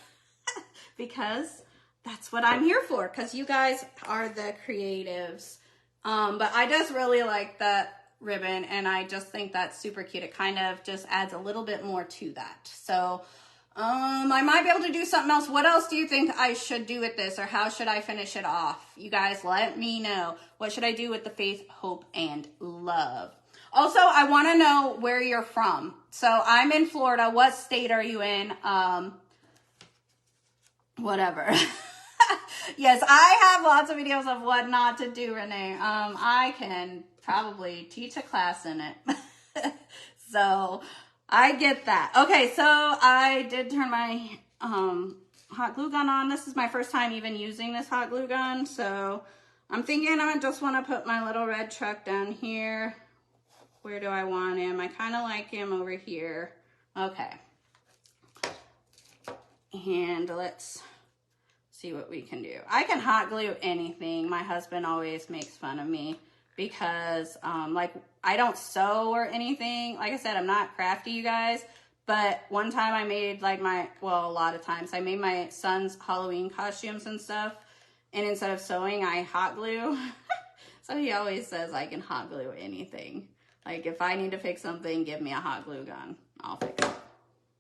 because that's what I'm here for, because you guys are the creatives. But I just really like that ribbon, and I just think that's super cute. It kind of just adds a little bit more to that. So I might be able to do something else. What else do you think I should do with this, or how should I finish it off? You guys let me know. What should I do with the faith, hope, and love? Also, I want to know where you're from. So I'm in Florida. What state are you in? Whatever. Yes, I have lots of videos of what not to do, Renee. I can probably teach a class in it. So I get that. Okay, so I did turn my hot glue gun on. This is my first time even using this hot glue gun. So I'm thinking I just want to put my little red truck down here. Where do I want him? I kind of like him over here. Okay. And let's see what we can do. I can hot glue anything. My husband always makes fun of me because like I don't sew or anything. Like I said, I'm not crafty, you guys. But one time I made like a lot of times I made my son's Halloween costumes and stuff. And instead of sewing, I hot glue. So he always says I can hot glue anything. Like if I need to fix something, give me a hot glue gun. I'll fix it.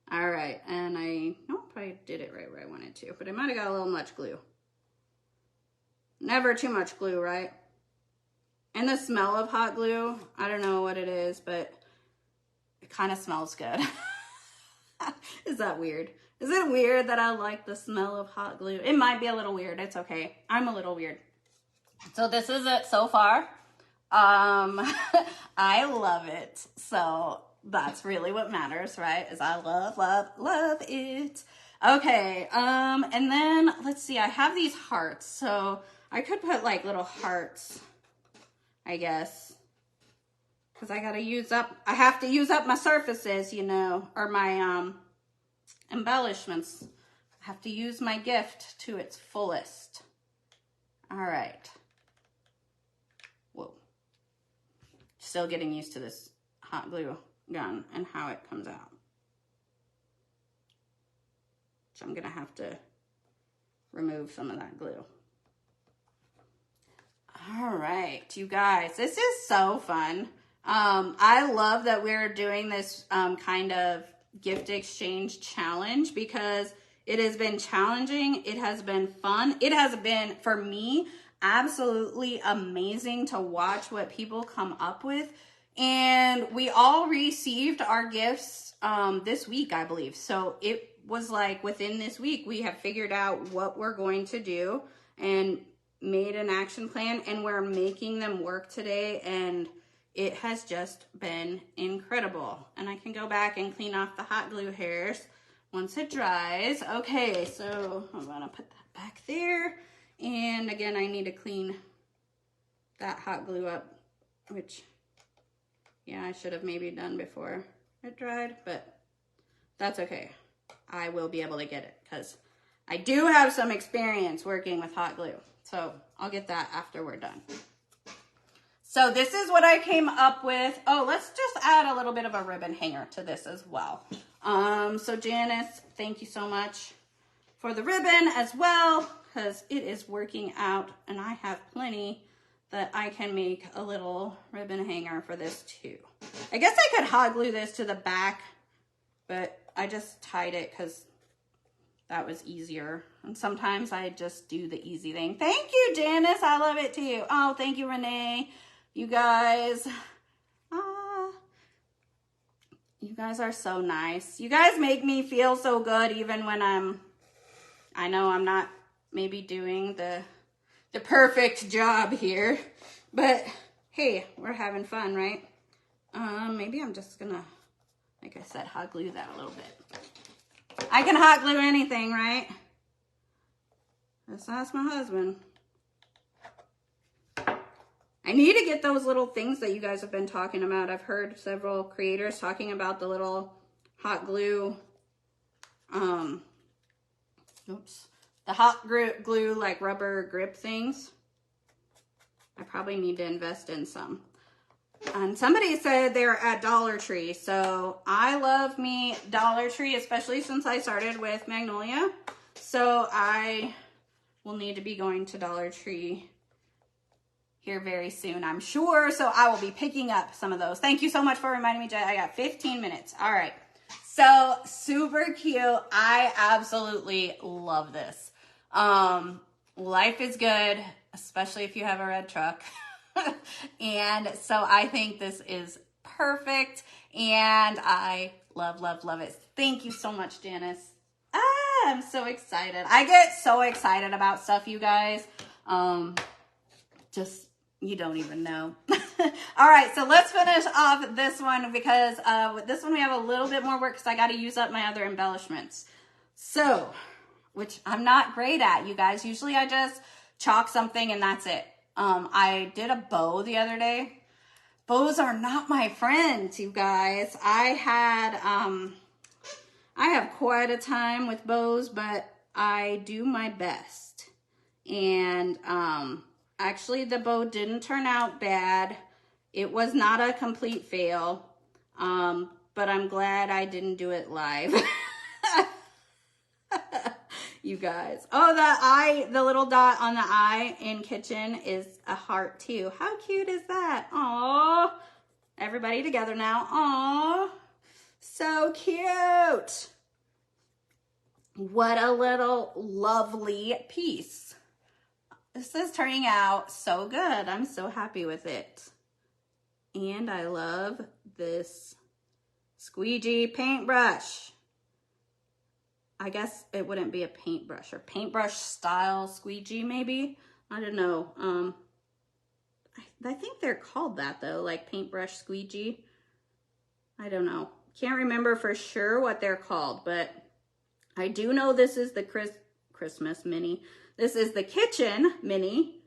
All right, and I did it right where I wanted to, but I might have got a little much glue. Never too much glue, right? And the smell of hot glue, I don't know what it is, but it kind of smells good. Is that weird? Is it weird that I like the smell of hot glue? It might be a little weird. It's okay. I'm a little weird. So this is it so far. I love it. So that's really what matters, right? Is I love it. Okay, and then let's see, I have these hearts, so I could put like little hearts, I guess, because I have to use up my surfaces, you know, or my embellishments. I have to use my gift to its fullest. All right. Whoa. Still getting used to this hot glue gun and how it comes out. So I'm gonna have to remove some of that glue. All right, you guys, this is so fun. I love that we're doing this kind of gift exchange challenge because it has been challenging. It has been fun. It has been, for me, absolutely amazing to watch what people come up with. And we all received our gifts this week, I believe. So it was like within this week, we have figured out what we're going to do and made an action plan, and we're making them work today. And it has just been incredible. And I can go back and clean off the hot glue hairs once it dries. Okay, so I'm gonna put that back there. And again, I need to clean that hot glue up, which, yeah, I should have maybe done before it dried, but that's okay. I will be able to get it because I do have some experience working with hot glue. So I'll get that after we're done. So this is what I came up with. Oh, let's just add a little bit of a ribbon hanger to this as well. So Janice, thank you so much for the ribbon as well, because it is working out and I have plenty that I can make a little ribbon hanger for this too. I guess I could hot glue this to the back, but I just tied it because that was easier. And sometimes I just do the easy thing. Thank you, Janice. I love it too. Oh, thank you, Renee. You guys. You guys are so nice. You guys make me feel so good even when I know I'm not maybe doing the perfect job here. But hey, we're having fun, right? Maybe I'm just gonna, like I said, hot glue that a little bit. I can hot glue anything, right? Let's ask my husband. I need to get those little things that you guys have been talking about. I've heard several creators talking about the little hot glue, the hot glue like rubber grip things. I probably need to invest in some. And somebody said they were at Dollar Tree. So I love me Dollar Tree, especially since I started with Magnolia. So I will need to be going to Dollar Tree here very soon, I'm sure. So I will be picking up some of those. Thank you so much for reminding me, Jet. I got 15 minutes. All right. So super cute. I absolutely love this. Life is good, especially if you have a red truck. And so I think this is perfect. And I love, love, love it. Thank you so much, Janice. I'm so excited. I get so excited about stuff, you guys. Just, you don't even know. All right, so let's finish off this one because with this one we have a little bit more work because I got to use up my other embellishments. So, which I'm not great at, you guys. Usually I just chalk something and that's it. I did a bow the other day. Bows are not my friends, you guys. I have quite a time with bows, but I do my best. And actually the bow didn't turn out bad. It was not a complete fail, but I'm glad I didn't do it live. You guys. Oh, the little dot on the eye in kitchen is a heart too. How cute is that? Aww. Everybody together now. Aww. So cute. What a little lovely piece. This is turning out so good. I'm so happy with it. And I love this squeegee paintbrush. I guess it wouldn't be a paintbrush or paintbrush style squeegee maybe. I don't know. I think they're called that though, like paintbrush squeegee. I don't know. Can't remember for sure what they're called, but I do know this is the Christmas mini. This is the kitchen mini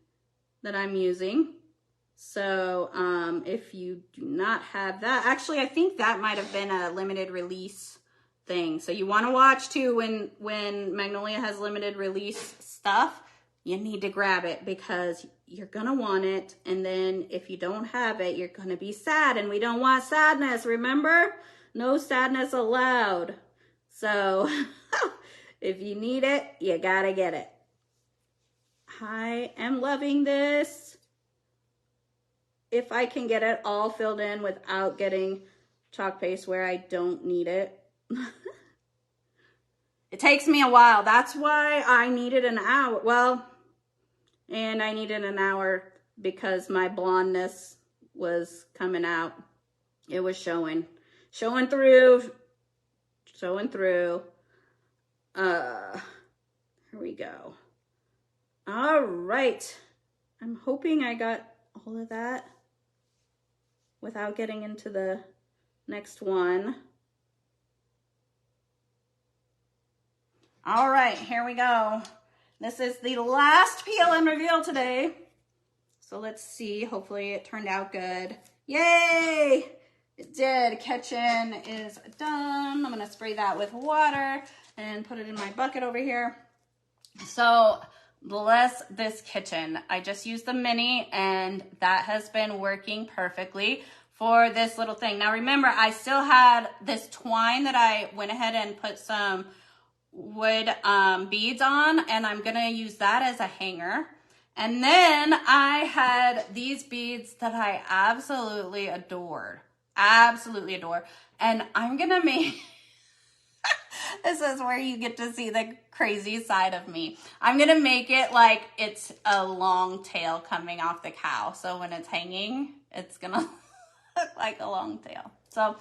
that I'm using. So if you do not have that, actually I think that might have been a limited release thing. So you want to watch too when Magnolia has limited release stuff, you need to grab it because you're gonna want it, and then if you don't have it, you're gonna be sad, and we don't want sadness, remember? No sadness allowed. So if you need it, you gotta get it. I am loving this. If I can get it all filled in without getting chalk paste where I don't need it. It takes me a while. That's why I needed an hour. Well, and I needed an hour because my blondness was coming out. It was showing through. Here we go. All right. I'm hoping I got all of that without getting into the next one. All right, here we go. This is the last peel and reveal today. So let's see, hopefully it turned out good. Yay! It did. Kitchen is done. I'm gonna spray that with water and put it in my bucket over here. So bless this kitchen. I just used the mini and that has been working perfectly for this little thing. Now remember, I still had this twine that I went ahead and put some wood beads on, and I'm gonna use that as a hanger. And then I had these beads that I absolutely adore. And I'm gonna make, this is where you get to see the crazy side of me. I'm gonna make it like it's a long tail coming off the cow. So when it's hanging, it's gonna look like a long tail. So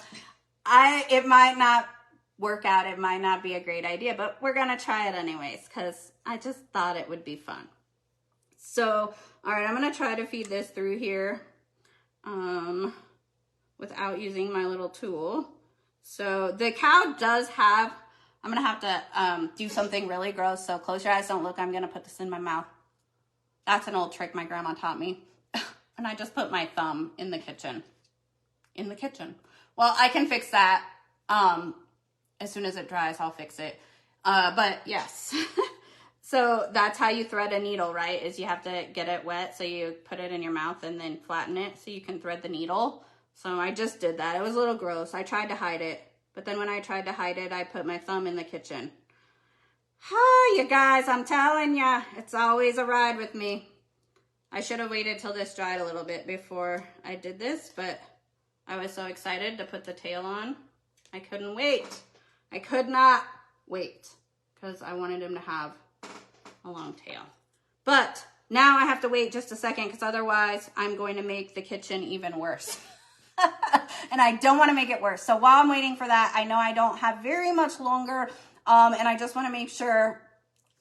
it might not work out. It might not be a great idea, but we're gonna try it anyways because I just thought it would be fun. So, all right, I'm gonna try to feed this through here without using my little tool. So the cow does have I'm gonna have to do something really gross, so close your eyes, don't look. I'm gonna put this in my mouth. That's an old trick my grandma taught me. And I just put my thumb in the kitchen. In the kitchen. Well, I can fix that. As soon as it dries, I'll fix it. But yes. So that's how you thread a needle, right? Is you have to get it wet, so you put it in your mouth and then flatten it so you can thread the needle. So I just did that. It was a little gross. I tried to hide it. But then when I tried to hide it, I put my thumb in the kitchen. Oh, you guys, I'm telling ya, it's always a ride with me. I should have waited till this dried a little bit before I did this, but I was so excited to put the tail on. I couldn't wait. I could not wait because I wanted him to have a long tail. But now I have to wait just a second because otherwise I'm going to make the kitchen even worse. And I don't want to make it worse. So while I'm waiting for that, I know I don't have very much longer, and I just want to make sure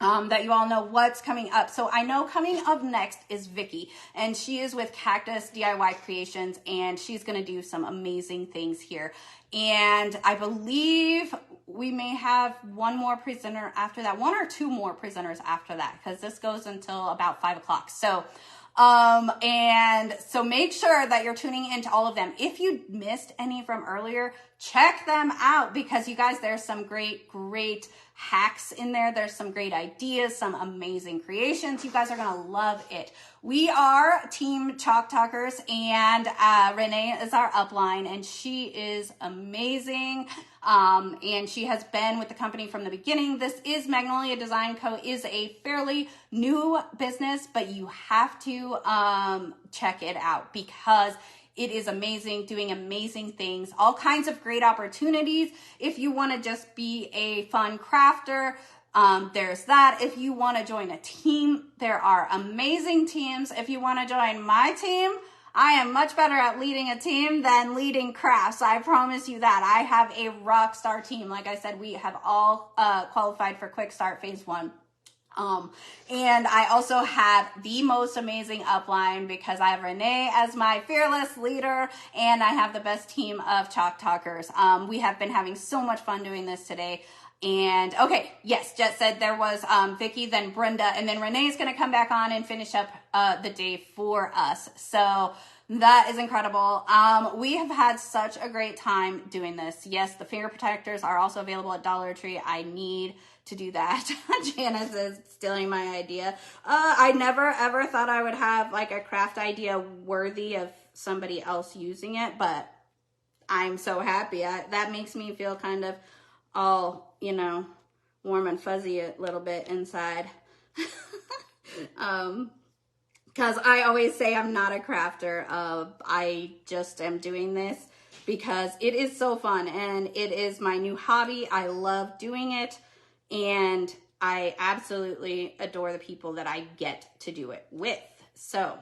that you all know what's coming up. So I know coming up next is Vicky, and she is with Cactus DIY Creations, and she's going to do some amazing things here. And I believe we may have one more presenter after that, one or two more presenters after that, because this goes until about 5 o'clock. So and so make sure that you're tuning into all of them. If you missed any from earlier, check them out because you guys, there's some great hacks in there. There's some great ideas, some amazing creations. You guys are going to love it. We are Team Chalk Talkers, and Renee is our upline, and she is amazing. And she has been with the company from the beginning. This is Magnolia Design Co. is a fairly new business, but you have to check it out because it is amazing, doing amazing things, all kinds of great opportunities. If you want to just be a fun crafter, there's that. If you want to join a team, there are amazing teams. If you want to join my team, I am much better at leading a team than leading crafts. I promise you that. I have a rock star team. Like I said, we have all qualified for Quick Start Phase 1. And I also have the most amazing upline because I have Renee as my fearless leader, and I have the best team of Chalk Talkers. We have been having so much fun doing this today. And okay, yes, Jet said there was Vicky, then Brenda, and then Renee is going to come back on and finish up the day for us. So that is incredible. We have had such a great time doing this. Yes, the finger protectors are also available at Dollar Tree. I need to do that. Janice is stealing my idea. I never ever thought I would have like a craft idea worthy of somebody else using it, but I'm so happy. That makes me feel kind of all, you know, warm and fuzzy a little bit inside. Because I always say I'm not a crafter. I just am doing this because it is so fun and it is my new hobby. I love doing it and I absolutely adore the people that I get to do it with. So,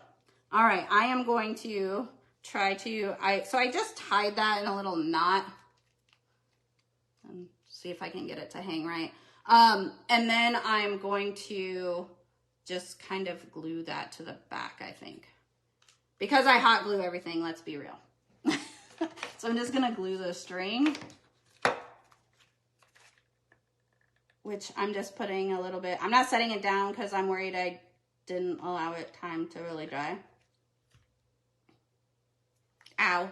all right, I am going to try to, so I just tied that in a little knot. And see if I can get it to hang right. And then I'm going to just kind of glue that to the back, I think. Because I hot glue everything, let's be real. So I'm just gonna glue the string, which I'm just putting a little bit, I'm not setting it down because I'm worried I didn't allow it time to really dry. Ow.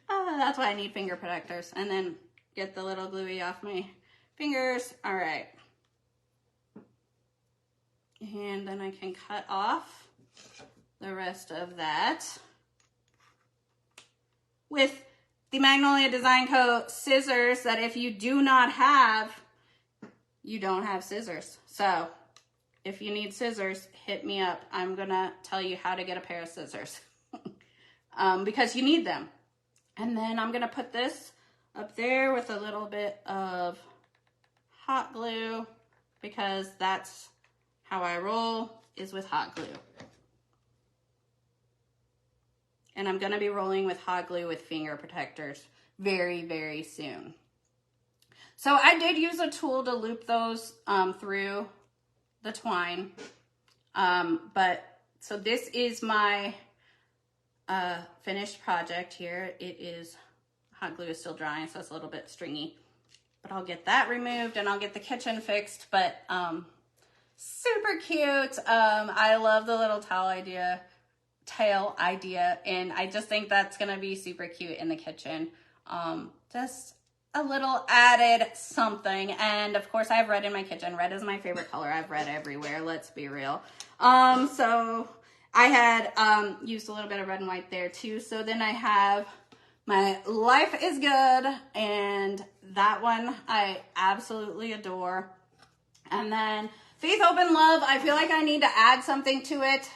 That's why I need finger protectors. And then get the little gluey off my fingers. All right. And then I can cut off the rest of that with the Magnolia Design Co. scissors that if you do not have, you don't have scissors. So if you need scissors, hit me up. I'm gonna tell you how to get a pair of scissors because you need them. And then I'm gonna put this up there with a little bit of hot glue because that's how I roll, is with hot glue. And I'm gonna be rolling with hot glue with finger protectors very, very soon. So I did use a tool to loop those through the twine. So this is my finished project here. It is, hot glue is still drying, so it's a little bit stringy. but I'll get that removed and I'll get the kitchen fixed. But super cute. I love the little tail idea, and I just think that's gonna be super cute in the kitchen. Just a little added something. And of course I have red in my kitchen. Red is my favorite color. I have red everywhere, let's be real. So I had used a little bit of red and white there too. So then I have my Life is Good, and that one I absolutely adore. And then Faith, Hope, and Love, I feel like I need to add something to it,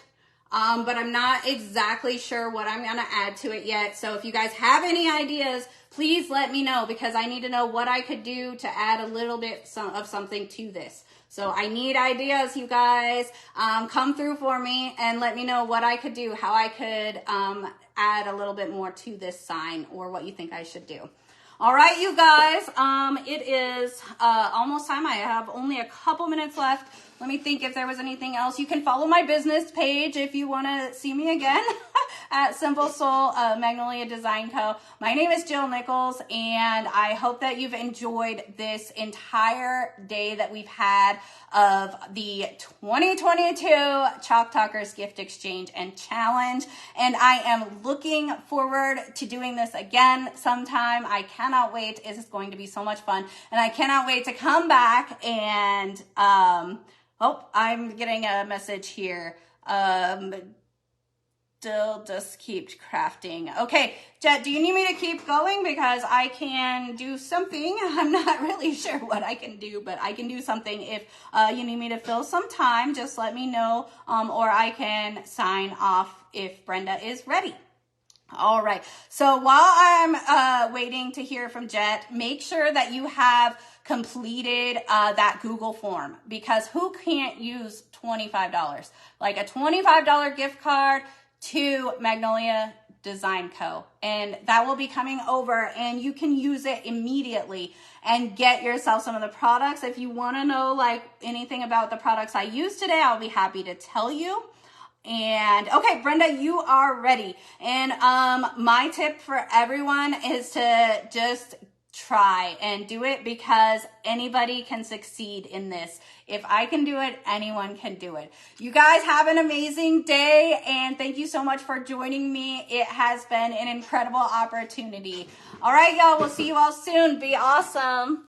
but I'm not exactly sure what I'm gonna add to it yet. So if you guys have any ideas, please let me know, because I need to know what I could do to add a little bit of something to this. So I need ideas, you guys. Come through for me and let me know what I could do, how I could add a little bit more to this sign, or what you think I should do. All right, you guys, it is almost time. I have only a couple minutes left. Let me think if there was anything else. You can follow my business page if you want to see me again at Simple Soul Magnolia Design Co. My name is Jill Nichols, and I hope that you've enjoyed this entire day that we've had of the 2022 Chalk Talkers Gift Exchange and Challenge. And I am looking forward to doing this again sometime. I cannot wait. It is going to be so much fun. And I cannot wait to come back and, oh, I'm getting a message here. Still just keep crafting. Okay, Jet, do you need me to keep going? Because I can do something. I'm not really sure what I can do, but I can do something. If you need me to fill some time, just let me know, or I can sign off if Brenda is ready. All right, so while I'm waiting to hear from Jet, make sure that you have completed that Google form, because who can't use $25? Like a $25 gift card to Magnolia Design Co. And that will be coming over, and you can use it immediately and get yourself some of the products. If you want to know like anything about the products I used today, I'll be happy to tell you. And okay, Brenda, you are ready. And my tip for everyone is to just try and do it, because anybody can succeed in this. If I can do it, anyone can do it. You guys have an amazing day, and thank you so much for joining me. It has been an incredible opportunity. All right, y'all, we'll see you all soon. Be awesome.